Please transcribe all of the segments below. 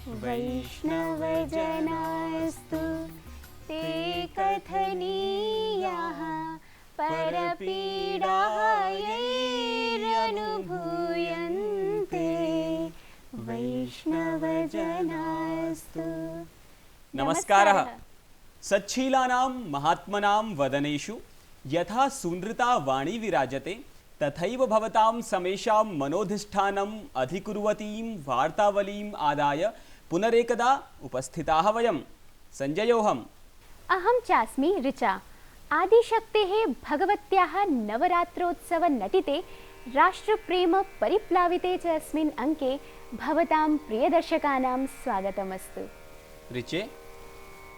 वैष्णवजनास्तु ते कथनीयाः परपीडायैरनुभूयन्ते वैष्णवजनास्तु। नमस्कारः। सच्छीलानां महात्मनां वदनेषु यथा सुनृता वाणी विराजते तथैव भवतां समेषां मनोधिष्ठानम् अधिकुर्वतीं वार्तावलीम् आदाय पुनरेकदा उपस्थिताः वयं। संजयोऽहम्। अहं चास्मि ऋचा। आदिशक्तेः भगवत्याः नवरात्रोत्सव नटिते राष्ट्रप्रेम परिप्लाविते च अस्मिन् अंके भवतां प्रियदर्शकानां स्वागतमस्तु। ऋचे,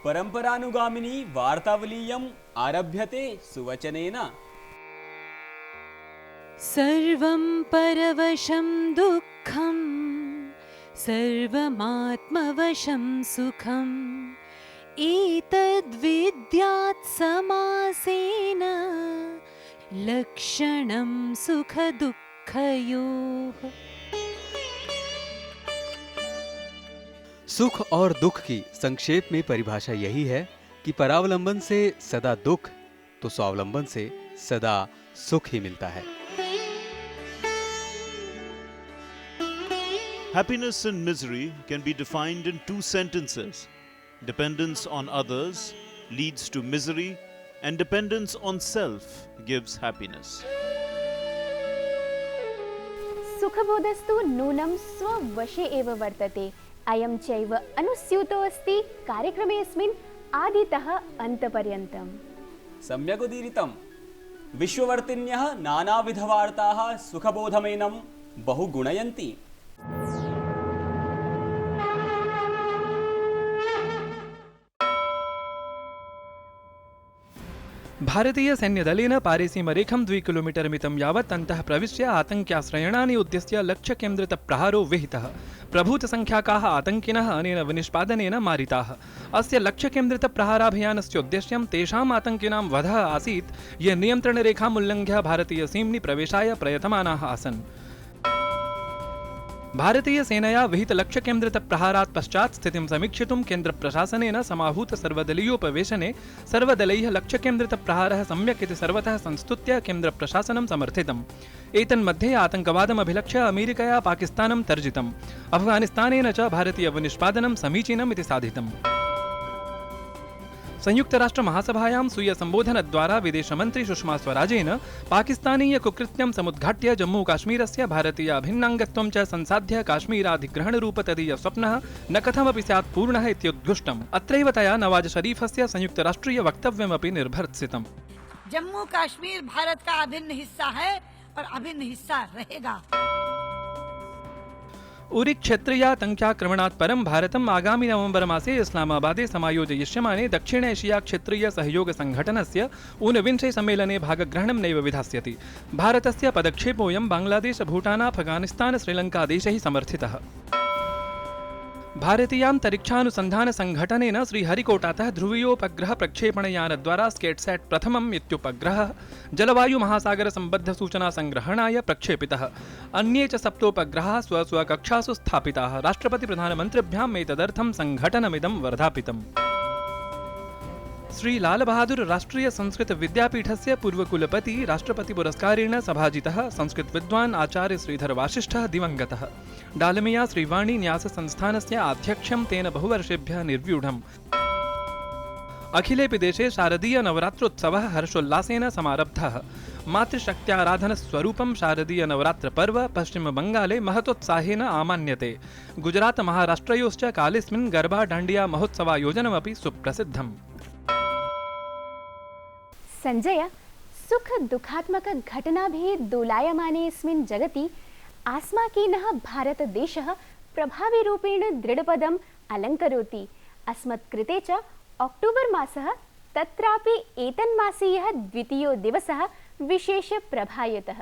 परम्परानुगामिनी वार्तावलीयम् आरभ्यते सुवचनेन। सर्वं परवशं दुःखं सर्वमात्मवशं सुखम् एतद्विद्यात् समासेन लक्षणं सुखदुःखयोः। सुख और दुख की संक्षेप में परिभाषा यही है कि परावलंबन से सदा दुख तो स्वावलंबन से सदा सुख ही मिलता है। Happiness and misery can be defined in two sentences. Dependence on others leads to misery, and dependence on self gives happiness. सुखबोधस्तु नूनं स्ववशे एव वर्तते। अयं चैव अनुस्यूतो अस्ति कार्यक्रमेऽस्मिन् आदितः अन्तपर्यन्तम्। सम्यगुदीरितं। विश्ववर्तिन्यः नानाविधवार्ताः सुखबोधमेनं बहु गुणयन्ति। भारतीय सैन्यदलेन पारेसीमरेखं 2 किलोमीटर मितं यावत् अन्तः प्रविश्य आतङ्क्याश्रयणानि उद्दिश्य लक्ष्यकेन्द्रितप्रहारो विहितः। प्रभूतसङ्ख्याकाः आतङ्किनः अनेन विनिष्पादनेन मारिताः। अस्य लक्ष्यकेन्द्रितप्रहाराभियानस्य उद्देश्यं तेषाम् आतङ्किनां वधः आसीत् ये नियन्त्रणरेखामुल्लङ्घ्य भारतीयसीम्नि प्रवेशाय प्रयतमानाः आसन्। भारतीय सेनया विहित लक्ष्यकेन्द्रितप्रहारात् पश्चात् स्थितिं समीक्षितुं केन्द्रप्रशासनेन समाहूत सर्वदलीयोपवेशने सर्वदलैः लक्ष्यकेन्द्रितप्रहारः सम्यक् इति सर्वतः संस्तुत्य केन्द्रप्रशासनं समर्थितम्। एतन्मध्ये आतङ्कवादमभिलक्ष्य अमेरिकया पाकिस्तानं तर्जितम्। अफगानिस्तानेन च भारतीयविनिष्पादनं समीचीनम् इति साधितम्। संयुक्तराष्ट्रमहासभायां स्वीय सम्बोधनद्वारा विदेशमन्त्री सुषमा स्वराजेन पाकिस्तानीय कुकृत्यं समुद्घाट्य जम्मूकाश्मीरस्य भारतीयाभिन्नाङ्गत्वं च संसाध्य काश्मीराधिग्रहणरूप तदीय स्वप्नः न कथमपि स्यात् पूर्णः इत्युद्घुष्टम्। अत्रैव तया नवाज शरीफस्य संयुक्तराष्ट्रीय वक्तव्यमपि निर्भर्त्सितम्। जम्मू काश्मीर भारत का अभिन्न हिस्सा है और अभिन्न हिस्सा रहेगा। उरी क्षेत्रीयातङ्क्याक्रमणात् परं भारतम् आगामि नवम्बर मासे इस्लामाबादे समायोजयिष्यमाने दक्षिण एशिया क्षेत्रीय सहयोग संघटनस्य ऊनविंशे सम्मेलने भागग्रहणं नैव विधास्यति। भारतस्य पदक्षेपोऽयं बांग्लादेश, भूटान, अफगानिस्तान, श्रीलङ्कादेशैः समर्थितः। भारतीयान्तरिक्षानुसन्धान संघटनेन श्रीहरिकोटातः ध्रुवीयोपग्रह प्रक्षेपणयानद्वारा स्केट्सैट् प्रथमम् इत्युपग्रहः जलवायुमहासागरसम्बद्धसूचनासङ्ग्रहणाय प्रक्षेपितः। अन्ये च सप्तोपग्रहाः स्वस्वकक्षासु स्थापिताः। राष्ट्रपतिप्रधानमन्त्रिभ्याम् एतदर्थं सङ्घटनमिदं वर्धापितम्। श्री लाल बहादुर राष्ट्रीय संस्कृत विद्यापीठस्य पूर्वकुलपति राष्ट्रपतिपुरस्कारेण सभाजितः संस्कृत विद्वान् आचार्य श्रीधर वासिष्ठः दिवङ्गतः। डालमिया श्रीवाणी न्यास संस्थानस्य आध्यक्ष्यं तेन बहुवर्षेभ्यः निर्व्यूढम्। अखिलेपि देशे शारदीय नवरात्रोत्सवः हर्षोल्लासेन समारब्धः। मातृशक्त्याराधनस्वरूपं शारदीय नवरात्रपर्व पश्चिमबङ्गाले महतोत्साहेन आमान्यते। गुजरात महाराष्ट्रयोश्च कालेऽस्मिन् गरबा डाण्डिया महोत्सवायोजनमपि सुप्रसिद्धम्। संजय, सुख दुःखात्मक घटनाभिः दोलायमानेऽस्मिन् जगति आस्माकीनः भारतदेशः प्रभाविरूपेण दृढपदम् अलङ्करोति। अस्मत्कृते च अक्टोबर् मासः, तत्रापि एतन्मासीयः द्वितीयो दिवसः विशेषप्रभायुतः।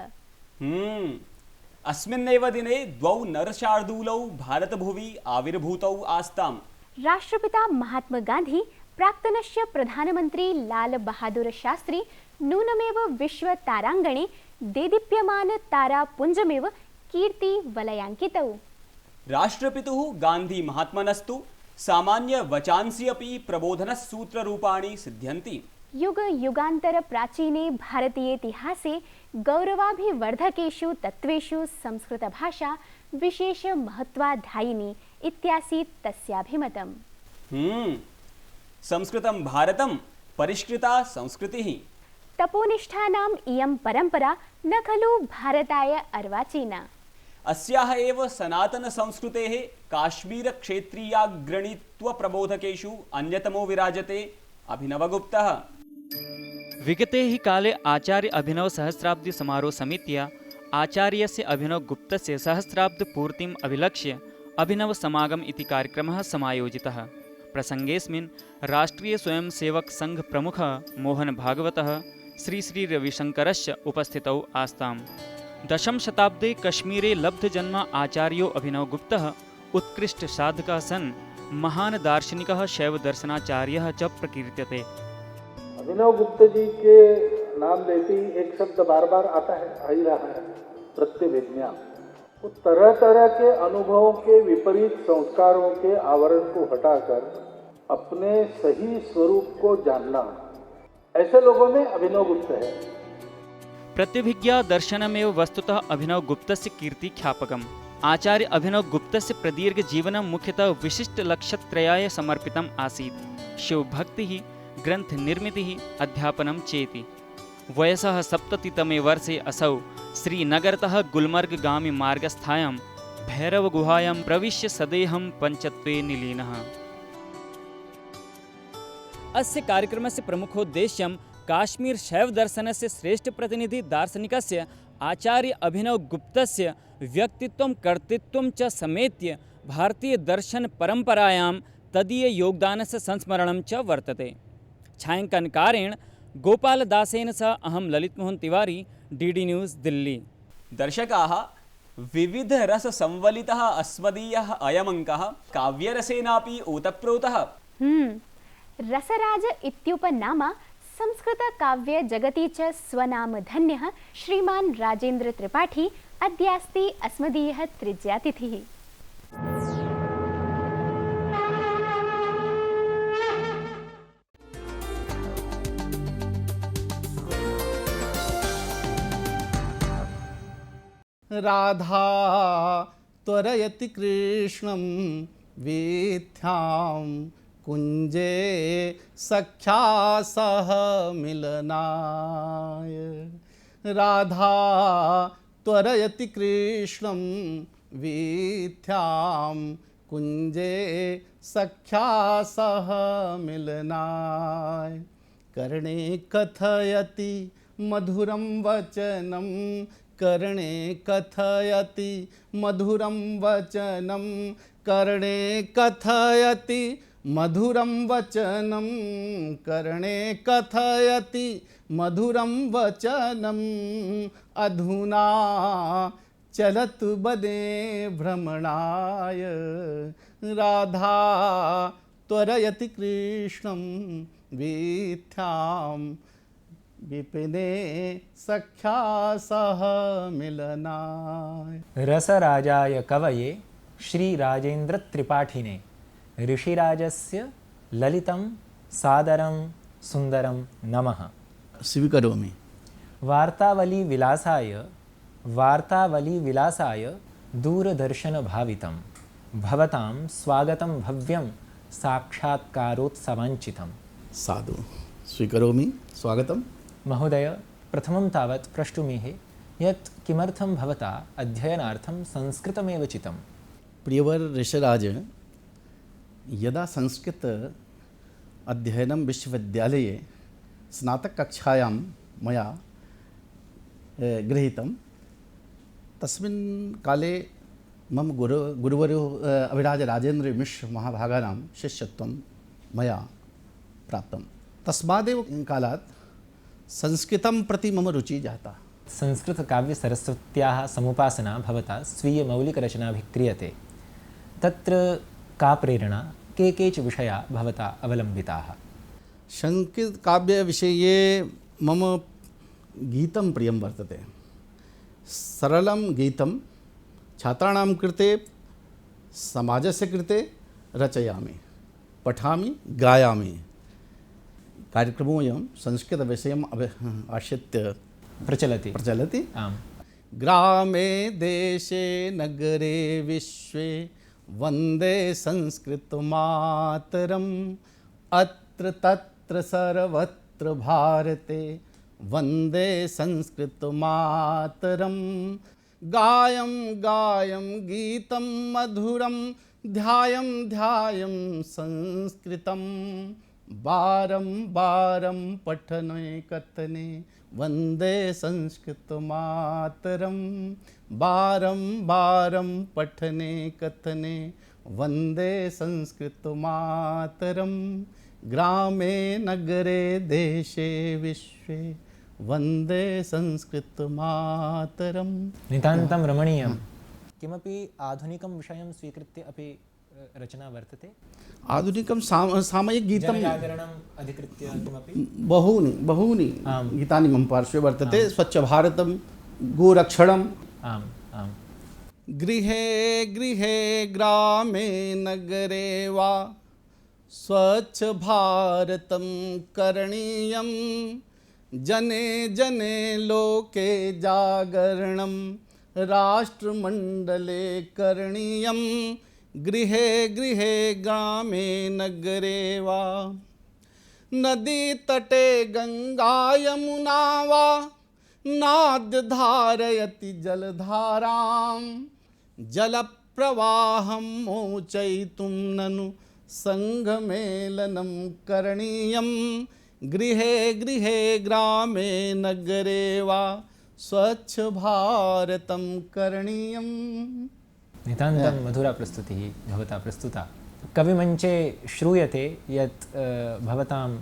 अस्मिन्नेव दिने द्वौ नरशार्दूलौ भारतभुवि आविर्भूतौ आस्ताम्। राष्ट्रपिता महात्मा गान्धी प्राक्तनस्य प्रधानमन्त्री लाल बहादुर शास्त्री नूनमेव विश्व ताराङ्गणे देदीप्यमान तारापुञ्जमेव कीर्ति वलयाङ्कितौ। राष्ट्रपितुः गान्धी महात्मनस्तु सामान्य वचांसि अपि प्रबोधनसूत्ररूपाणि सिद्ध्यन्ति। युग युगान्तर प्राचीने भारतीयेतिहासे गौरवाभिवर्धकेषु तत्त्वेषु संस्कृतभाषा विशेष महत्वाधायिनी इत्यासीत् तस्याभिमतम्। संस्कृतं भारतं परिष्कृता संस्कृतिः। तपोनिष्ठानाम् इयं परम्परा न खलु भारताय अर्वाचीना। अस्याः एव सनातनसंस्कृतेः काश्मीरक्षेत्रीयाग्रणीत्वप्रबोधकेषु अन्यतमो विराजते अभिनवगुप्तः। विगते हि काले आचार्य अभिनव सहस्राब्दी समारोह समित्या आचार्यस्य अभिनवगुप्तस्य सहस्राब्दपूर्तिम् अभिलक्ष्य अभिनव समागम इति कार्यक्रमः समायोजितः। प्रसङ्गेऽस्मिन् राष्ट्रीय स्वयंसेवक संघ प्रमुखः मोहन भागवतः श्री श्री रविशङ्करश्च उपस्थितौ आस्ताम्। दशम शताब्दे कश्मीरे लब्धजन्म आचार्यो अभिनवगुप्तः उत्कृष्ट साधकः सन् महान दार्शनिकः शैव दर्शनाचार्यः च प्रकीर्त्यते। अभिनव गुप्त जी के नाम लेते ही एक शब्द बार बार आता है, आ ही रहा है, प्रत्यभिज्ञा। वो तरह तरह के अनुभवों के विपरीत संस्कारों के आवरण को हटाकर अपने सही स्वरूप को जानना, ऐसे लोगों में अभिनव गुप्त है। प्रत्यभिज्ञा दर्शनमेव वस्तुतः अभिनव गुप्तस्य कीर्ति ख्यापकम्। आचार्य अभिनव गुप्तस्य प्रदीर्घ जीवनं मुख्यतः विशिष्ट लक्ष्यत्रयाय समर्पितम् आसीत्। शिवभक्तिः, ग्रंथ निर्मितिः, अध्यापनं चेति। वयसः 70तमे वर्षे असौ श्रीनगरतः गुलमर्गगामी मार्गस्थायां भैरवगुहायां प्रविश्य सदेहं पंचत्वे निलीनः। अस्य कार्यक्रमस्य प्रमुखोद्देश्यं काश्मीर शैव दर्शनस्य श्रेष्ठ प्रतिनिधि दार्शनिकस्य आचार्य अभिनव गुप्तस्य व्यक्तित्वं कर्तृत्वं च समेत्य भारतीय दर्शन परंपरायां तदीय योगदानस्य संस्मरणं च वर्तते। छायांकनकारेण गोपालदासेन सह अहं ललितमोहन तिवारी, डीडी न्यूज़, दिल्ली। दर्शकाः, विविधरससंवलितः अस्मदीयः अयमङ्कः काव्यरसेनापि ओतप्रोतः। रसराज इत्युपनामा संस्कृतकाव्य जगति च स्वनाम धन्यः श्रीमान् राजेन्द्र त्रिपाठी अद्यास्ति अस्मदीयः त्रिज्यातिथिः। राधा त्वरयति कृष्णं वीथ्यां कुञ्जे सख्या सह मिलनाय। राधा त्वरयति कृष्णं वीथ्यां कुञ्जे सख्या सह मिलनाय। कर्णे कथयति मधुरं वचनं, कर्णे कथयति मधुरं वचनं, कर्णे कथयति मधुरं वचनं, कर्णे कथयति मधुरं वचनं। अधुना चलत बने भ्रमणाय। राधा त्वरयति कृष्णं वीथ्यां विपिने सख्या सह मिलनाय। रसराजाय कवये श्री राजेन्द्र त्रिपाठिने ऋषिराजस्य ललितं सादरं सुन्दरं नमः। स्वीकरोमि। वार्तावली विलासाय दूरदर्शनभावितं भवतां स्वागतं भव्यं साक्षात्कारोत्सवाञ्चितं। साधु, स्वीकरोमि, स्वागतं। महोदय, प्रथमं तावत् प्रष्टुमिहे यत् किमर्थं भवता अध्ययनार्थं संस्कृतमेव चितं? प्रियवर ऋषिराज, यदा संस्कृत अध्ययनं विश्वविद्यालये स्नातककक्षायां मया गृहीतं, तस्मिन् काले मम गुरुवर्यो अभिराज राजेन्द्र मिश्र महाभागानां शिष्यत्वं मया प्राप्तं। तस्मादेव कालात् संस्कृतं प्रति मम रुचिः जाता। संस्कृतकाव्यसरस्वत्याः समुपासना भवता स्वीयमौलिकरचनाभिः क्रियते। तत्र का प्रेरणा, के च विषया भवता अवलम्बिताः? संस्कृतकाव्यविषये मम गीतं प्रियं वर्तते। सरलं गीतं छात्राणां कृते समाजस्य कृते रचयामि, पठामि, गायामि। कार्यक्रमोऽयं संस्कृतविषयम् आश्रित्य प्रचलति। आम्। ग्रामे देशे नगरे विश्वे वन्दे संस्कृतमातरम्, अत्र तत्र सर्वत्र भारते वन्दे संस्कृतमातरम्। गायं गायं गीतं मधुरं, ध्यायं ध्यायं संस्कृतं, बारं बारं पठने कथने वन्दे संस्कृतमातरम्, बारं बारं पठने कथने वन्दे संस्कृतमातरम्। ग्रामे नगरे देशे विश्वे वन्दे संस्कृतमातरम्। नितान्तं रमणीयं। किमपि आधुनिकं विषयं स्वीकृत्य अपि रचना वर्तते? आधुनिकं सामयिकगीतं जनजागरणम् अधिकृत्य किमपि? बहूनि गीतानि मम पार्श्वे वर्तते। स्वच्छभारतं, गोरक्षणम्। आम् आम्। गृहे गृहे ग्रामे नगरे वा स्वच्छभारतं करणीयं, जने जने लोके जागरणं राष्ट्रमण्डले करणीयं। गृहे गृहे ग्रामे नगरे वा नदी तटे गंगा यमुना वा नाद्य धारयति जलधारां, जलप्रवाहं मोचयितुं ननु संघमेलनं करणीयं। गृहे गृहे ग्रामे नगरे वा स्वच्छभारतं करणीयम्। नितान्तं मधुरा प्रस्तुतिः भवता प्रस्तुता। कविमञ्चे श्रूयते यत् भवतां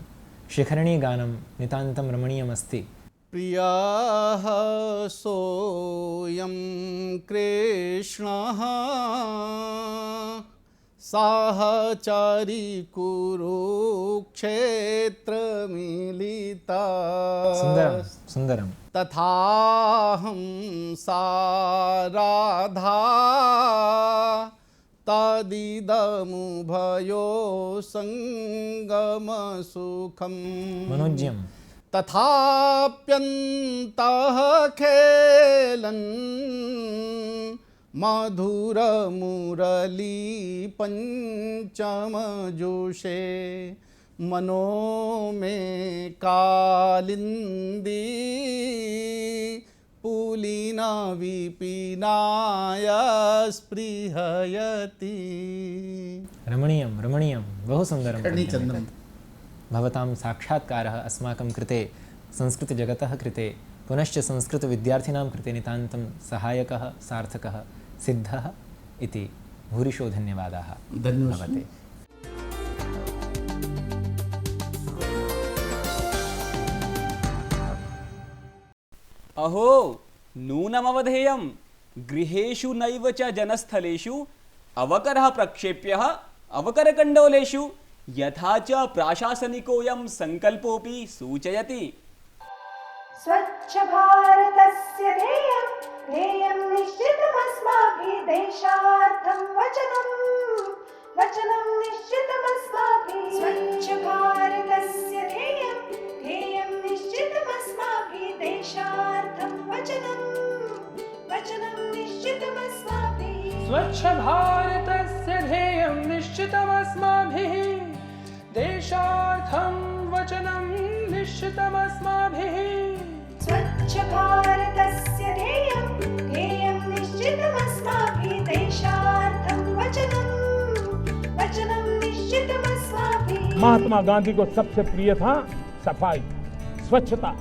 शिखरणीगानं नितान्तं रमणीयमस्ति। प्रियः सोऽयं कृष्णः, साहचरी कुरुक्षेत्रमिलिता। सुन्दरं सुन्दरं। तथाहं सा राधा, तदिदमुभयो सङ्गमसुखम्। मनोज्ञं। तथाप्यन्तः खेलन् मधुरमुरली पञ्चमजोषे, मनो मे कालिन्दी पुलिना विपिनाय स्पृहयति। रमणीयं रमणीयं, बहु सुन्दरं। कर्णीचन्द्रं। भवतां साक्षात्कारः अस्माकं कृते, संस्कृतजगतः कृते, पुनश्च संस्कृतविद्यार्थिनां कृते नितान्तं सहायकः, सार्थकः, सिद्धः इति भूरिशो धन्यवादाः भवते। अहो नूनमवधेयं, गृहेषु नैव च जनस्थलेषु अवकरः प्रक्षेप्यः अवकरकण्डोलेषु, यथा च प्राशासनिकोऽयं सङ्कल्पोऽपि सूचयति। स्वच्छ भारतस्य ध्येयं ध्येयं निश्चितमस्माभिः, देशार्थं वचनं निश्चितमस्माभिः। स्वच्छ भारतस्य ध्येयं ध्येयं निश्चितमस्माभिः, देशार्थं वचनं निश्चितमस्माभिः। स्वच्छ भारतस्य ध्येयं निश्चितमस्माभिः, देशार्थं वचनं निश्चितमस्माभिः। स्वच्छ भारतस्य ध्येयं ध्येयं निश्चितमस्माभिः, देशार्थं वचनं निश्चितमस्माभिः। महात्मा गांधी को सबसे प्रिय था सफाई, स्वच्छता।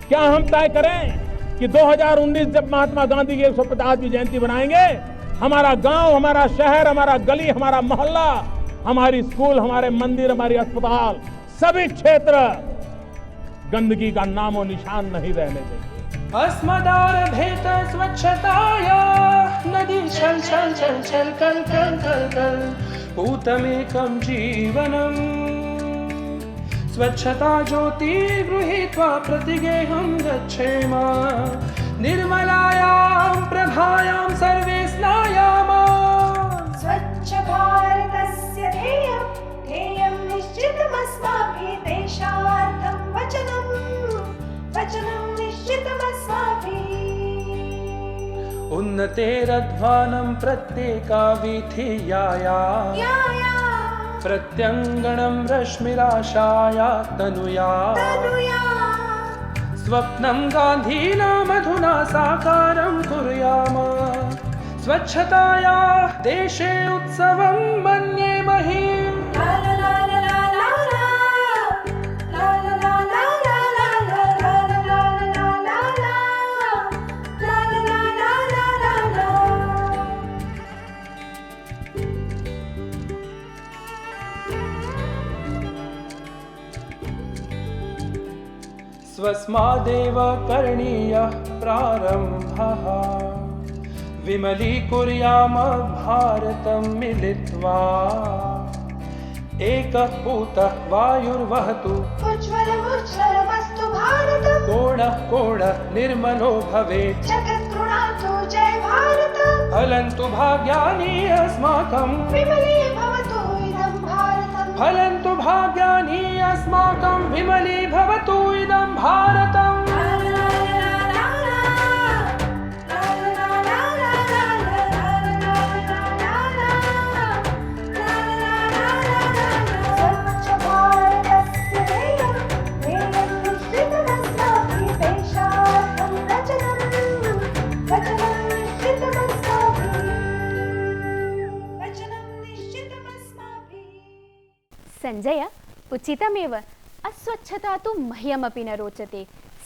क्या हम तय करें कि 2019 जब महात्मा गांधी की 150वीं जयंती बनाएंगे, हमारा गांव, हमारा शहर, हमारा गली, हमारा मोहल्ला, हमारी स्कूल, हमारे मंदिर, हमारी अस्पताल, सभी क्षेत्र गंदगी का नामो निशान नहीं रहने देंगे। अस्मदारभेत स्वच्छताया नदी छल छल छल छल कल कल कल कल, पूतमेकं जीवनम्। स्वच्छता ज्योति गृहीत्वा प्रतिगेहं गच्छेम, निर्मलायां प्रभायां सर्वे स्नायाम। रतेरध्वानं प्रत्येका वीथियाया प्रत्यङ्गणं रश्मिराशाया तनुया स्वप्नं गान्धिना मधुना साकारं कुर्याम स्वच्छताया देशे उत्सवं मन्येमहि स्वस्मादेव करणीयः प्रारम्भः विमलीकुर्याम भारतं मिलित्वा एकः पूतः वायुर्वहतु उज्ज्वलमुज्ज्वलमस्तु भारतम् कोणः कोणः निर्मलो भवेत् जगत्कृणातु जय भारत फलन्तु भाग्यानि अस्माकं विमले भवतु इदं भारतम् फलन्तु भाग्यानि अस्माकं विमली भवतु इदं भारतम् स्वच्छ भारतस्य ध्येयं ध्येयं निश्चितमस्माभिः देशार्थं वचनं निश्चितमस्माभिः संजय उचितमेव अस्वच्छता तु मह्यमपि न रोचते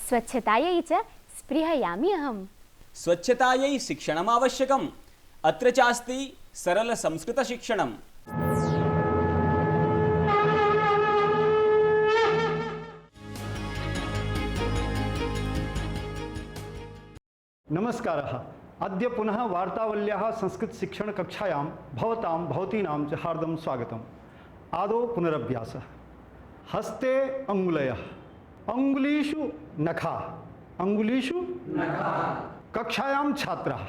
स्वच्छतायै च स्पृहयामि अहम् स्वच्छतायै शिक्षणम् आवश्यकम् अत्र चास्ति सरल संस्कृत शिक्षणम् नमस्कारः अद्य पुनः वार्तावल्याः संस्कृतशिक्षणकक्षायां भवतीनां च हार्दं स्वागतम् आदौ पुनरभ्यासः हस्ते अङ्गुलयः अङ्गुलीषु नखाः अङ्गुलीषु कक्षायां छात्राः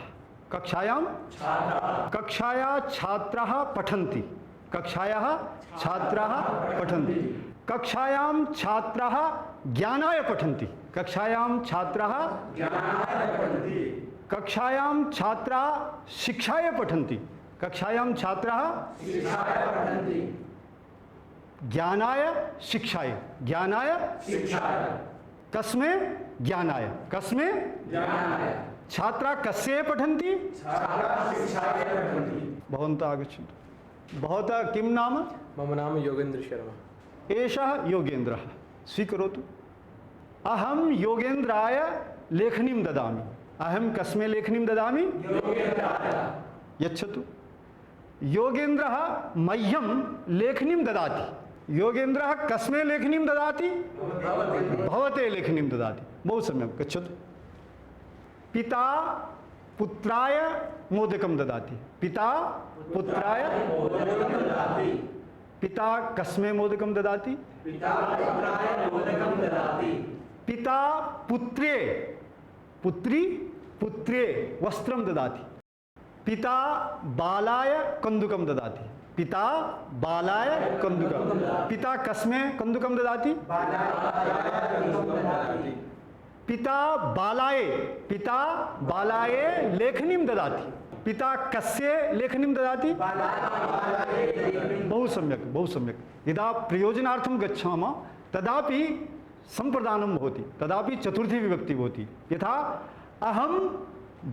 कक्षायाः छात्राः पठन्ति कक्षायां छात्राः ज्ञानाय पठन्ति कक्षायां छात्राः शिक्षाय पठन्ति ज्ञानाय शिक्षाय कस्मै ज्ञानाय छात्रा कस्य पठन्ति भवन्तः आगच्छन्तु भवतः किं नाम मम नाम योगेन्द्र शर्मा एषः योगेन्द्रः स्वीकरोतु अहं योगेन्द्राय लेखनीं ददामि अहं कस्मै लेखनीं ददामि यच्छतु योगेन्द्रः मह्यं लेखनीं ददाति योगेन्द्रः कस्मै लेखनीं ददाति भवते लेखनीं ददाति बहु सम्यक् गच्छतु पिता पुत्राय मोदकं ददाति पिता कस्मै मोदकं ददाति पिता पुत्रे वस्त्रं ददाति पिता बालाय कन्दुकं ददाति पिता कस्मै कन्दुकं ददाति पिता बालाय लेखनीं ददाति पिता कस्य लेखनीं ददाति बहु सम्यक् यदा प्रयोजनार्थं गच्छामः तदापि संप्रदानं भवति तदापि चतुर्थी विभक्ति भवति यथा अहं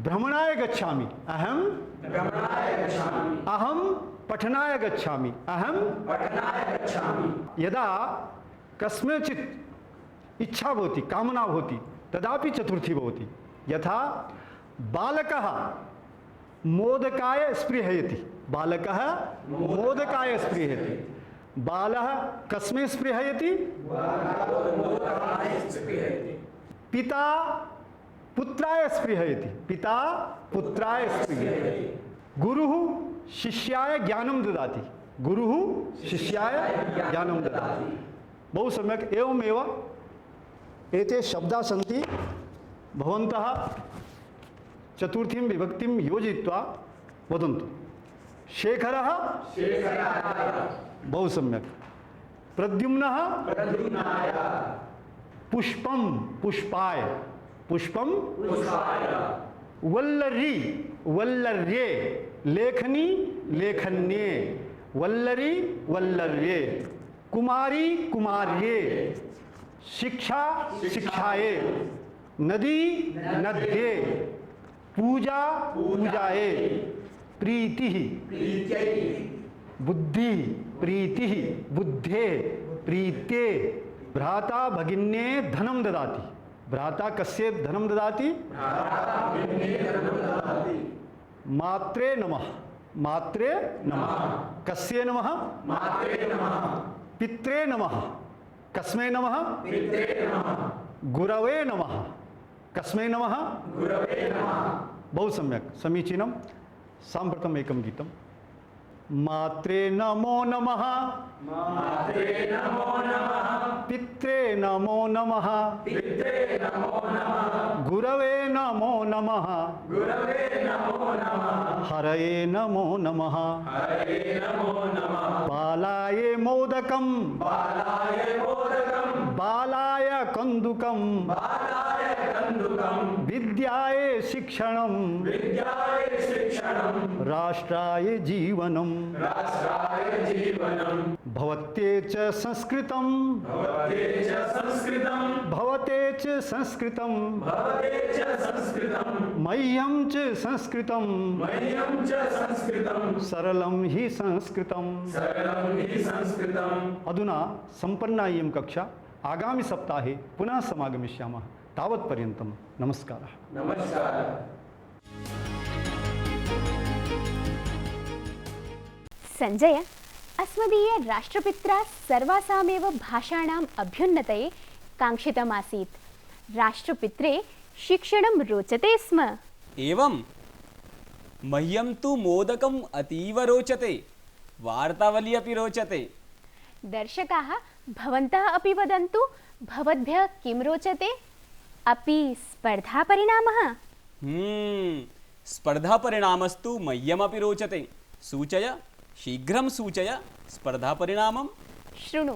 भ्रमणाय गच्छामि अहं पठनाय गच्छामि यदा कस्मैचित् इच्छा भवति कामना भवति तदापि चतुर्थी भवति यथा बालकः मोदकाय स्पृहयति बालः कस्मै स्पृहयति पिता पुत्राय स्पृहयति गुरुः शिष्याय ज्ञानं ददाति बहु सम्यक् एवमेव एते शब्दाः सन्ति भवन्तः चतुर्थीं विभक्तिं योजयित्वा वदन्तु शेखरः बहु सम्यक् प्रद्युम्नः पुष्पं पुष्पाय वल्लरी वल्लर्ये, लेखनी लेखन्ये, वल्लरी वल्लर्ये, कुमारी कुमार्ये, शिक्षा शिक्षाये, नदी नद्ये, पूजा पूजाये, प्रीति बुद्धि प्रीति बुद्धे प्रीते, भ्राता भगिन्ये धनम ददाति, भ्राता कस्य धनम ददाति, मात्रे नमः, मात्रे नमः, कस्य नमः, मात्रे नमः, पित्रे नमः, कस्मै नमः, पित्रे नमः, गुरवे नमः, कस्मै नमः, गुरवे नमः। बहु सम्यक्, समीचीनं। साम्प्रतम् एकं गीतं। मात्रे नमो नमः, मात्रे नमो नमः, पित्रे नमो नमः, पित्रे नमो नमः, गुरवे नमो नमः, गुरवे नमो नमः, हरये नमो नमः, हरये नमो नमः, बालाय मोदकं, बालाय मोदकं, बालाय कन्दुकं, बालाय कन्दुकं, विद्याय शिक्षणं, विद्याय शिक्षणं, राष्ट्राय जीवनं, राष्ट्राय जीवनं, भवते च संस्कृतं, भवते च संस्कृतं, भवते च संस्कृतं, भवते च संस्कृतं, मह्यं च संस्कृतं, मह्यं च संस्कृतं, सरलं हि संस्कृतं, सरलं हि संस्कृतं। अधुना सम्पन्ना इयं कक्षा। आगामि सप्ताहे पुनः समागमिष्यामः। तावत्पर्यन्तं नमस्कारः। नमस्कारः। संजय, अस्मदीय राष्ट्रपित्रा सर्वासामेव भाषाणाम् अभ्युन्नतये काङ्क्षितमासीत्। राष्ट्रपित्रे शिक्षणं रोचते स्म। एवं, मह्यं तु मोदकम् अतीव रोचते, वार्तावली अपि रोचते। दर्शकाः भवन्तः अपि वदन्तु, भवद्भ्यः किं रोचते? अपि स्पर्धापरिणामः? स्पर्धापरिणामस्तु मह्यमपि रोचते। सूचय, शीघ्रं सूचय स्पर्धापरिणामं। शृणु,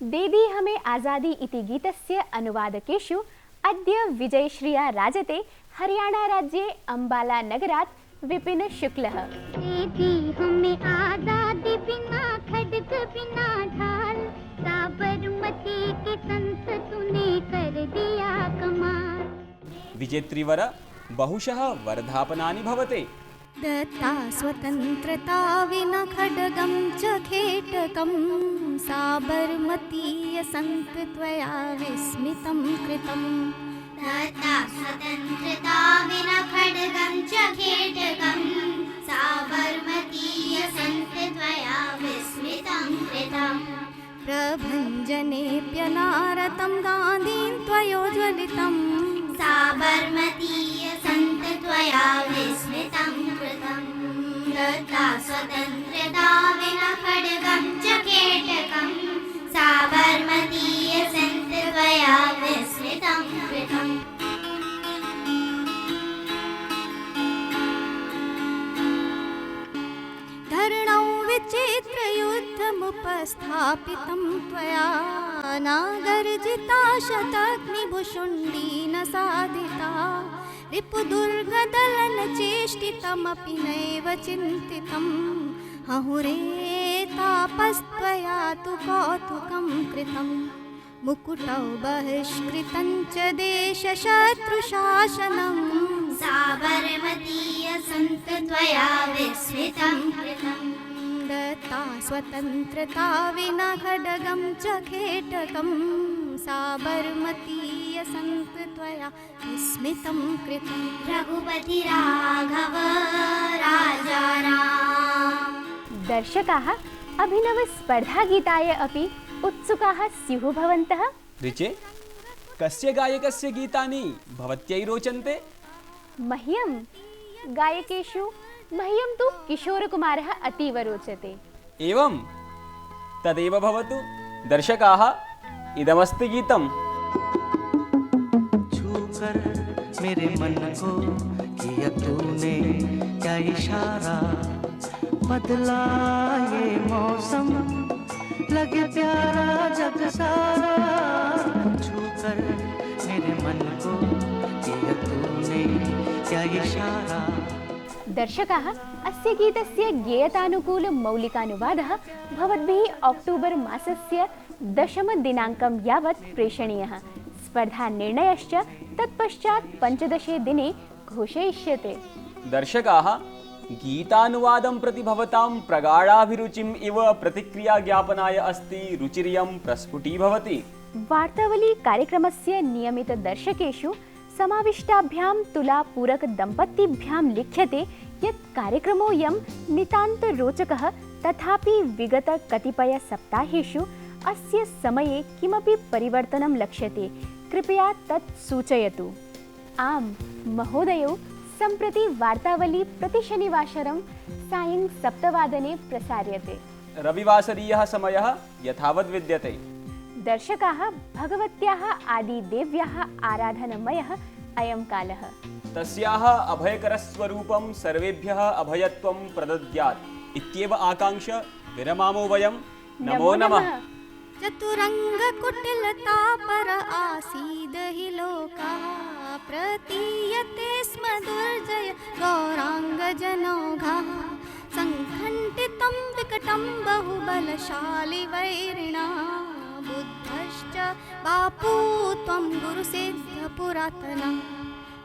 दे दी हमें आज़ादी इति गीतस्य अनुवादकेषु अद्य विजयश्रिया राजते हरियाणाराज्ये अम्बाला नगरात् विपिन शुक्लः। दे दी हमें आज़ादी बिना खड्ग बिना ढाल, साबरमती के संत तूने कर दिया कमाल। विजेत्रीवर बहुशः वर्धापनानि भवते। दत्ता स्वतन्त्रता विना खड्गं च खेटकं, साबरमतीय संत त्वया विस्मितं कृतं। दत्ता स्वतन्त्रता विना खड्गं च खेटकं, साबरमतीय संत त्वया विस्मितं कृतं। प्रभञ्जनेऽप्यनारतं गान्धीं त्वयोज्ज्वलितं, साबरमतीय संत त्वया विस्मितं कृतं। दत्ता स्वतन्त्रता विना खड्गं च खेटकं, साबरमतीय संत त्वया विस्मितं कृतम्। धरणौ विचित्र युद्धमुपस्थापितं त्वया, नागर्जिता शतग्निभुशुण्डी न साधिता। रिपुदुर्गदलन चेष्टितमपि नैव चिन्तितं, अहुरे तापस्त्वया तु कौतुकं कृतं। मुकुटौ बहिष्कृतं च देशशत्रुशासनं, साबरमतीय संत त्वया विस्मितं कृतं। दत्ता स्वतन्त्रता विना खड्गं च खेटकं, साबरमतीय संत त्वया विस्मितं कृतं। रघुपति राघव राजा राम। दर्शकाः अभिनवस्पर्धागीताय अपि उत्सुकाः स्युः भवन्तः। ऋचे, कस्य गायकस्य गीतानि भवत्यै रोचन्ते? मह्यं गायकेषु मह्यं तु किशोरकुमारः अतीव रोचते। एवं, तदेव भवतु। दर्शकाः, इदमस्ति गीतम्। छूकर मेरे मन को किया तूने क्या इशारा, बदला ये मौसम लगे प्यारा जग सारा। छूकर मेरे मन को किया तूने क्या इशारा। दर्शकाः, अस्य गीतस्य गेयतानुकूलमौलिकानुवादः भवद्भिः अक्टोबर् मासस्य 10 दिनाङ्कं यावत् प्रेषणीयः। स्पर्धानिर्णयश्च तत्पश्चात् 15 दिने घोषयिष्यते। दर्शकाः, गीतानुवादं प्रति भवतां प्रगाढाभिरुचिम् इव प्रतिक्रियाज्ञापनाय अस्ति रुचिरियं प्रस्फुटीभवति। वार्तावली कार्यक्रमस्य नियमितदर्शकेषु समाविष्टाभ्यां तुलापूरकदम्पतीभ्यां लिख्यते यत् कार्यक्रमोऽयं नितान्तरोचकः, तथापि विगतकतिपयसप्ताहेषु अस्य समये किमपि परिवर्तनं लक्ष्यते। कृपया तत् सूचयतु। आम् महोदयौ, सम्प्रति वार्तावली प्रतिशनिवासरं सायं 7 वादने प्रसार्यते। रविवासरीयः समयः यथावत् विद्यते। दर्शकाः, भगवत्याः आदिदेव्याः आराधनमयः अयं कालः। तस्याः अभयकरस्वरूपं सर्वेभ्यः अभयत्वं प्रदद्यात् इत्येव आकाङ्क्ष्य विरमामो वयं। नमो नमः। चतुरङ्गकुटिलता पर आसीद हि लोकः, प्रतीयते स्म दुर्जय गौराङ्गजनौघः। सङ्घण्टितं विकटं बहुबलशालि वैरिणा, बुद्धश्च बापू त्वं गुरुसिद्धपुरातना।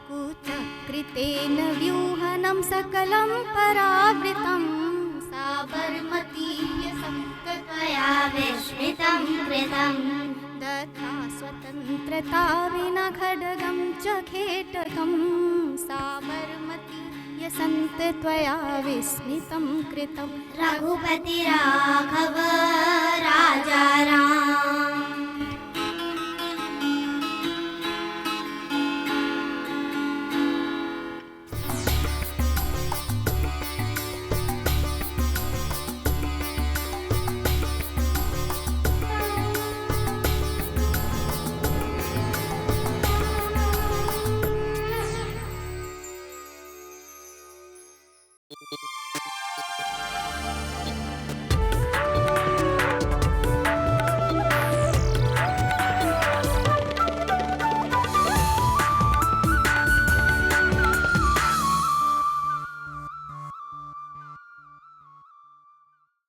कुचक्रितेन व्यूहनं सकलं परावृतं, साबरमती त्वया विस्मितं कृतं। दत्ता स्वतन्त्रता विना खड्गं च खेटकं, साबरमती यसन्त त्वया विस्मितं कृतं। रघुपति राघव राजा राम।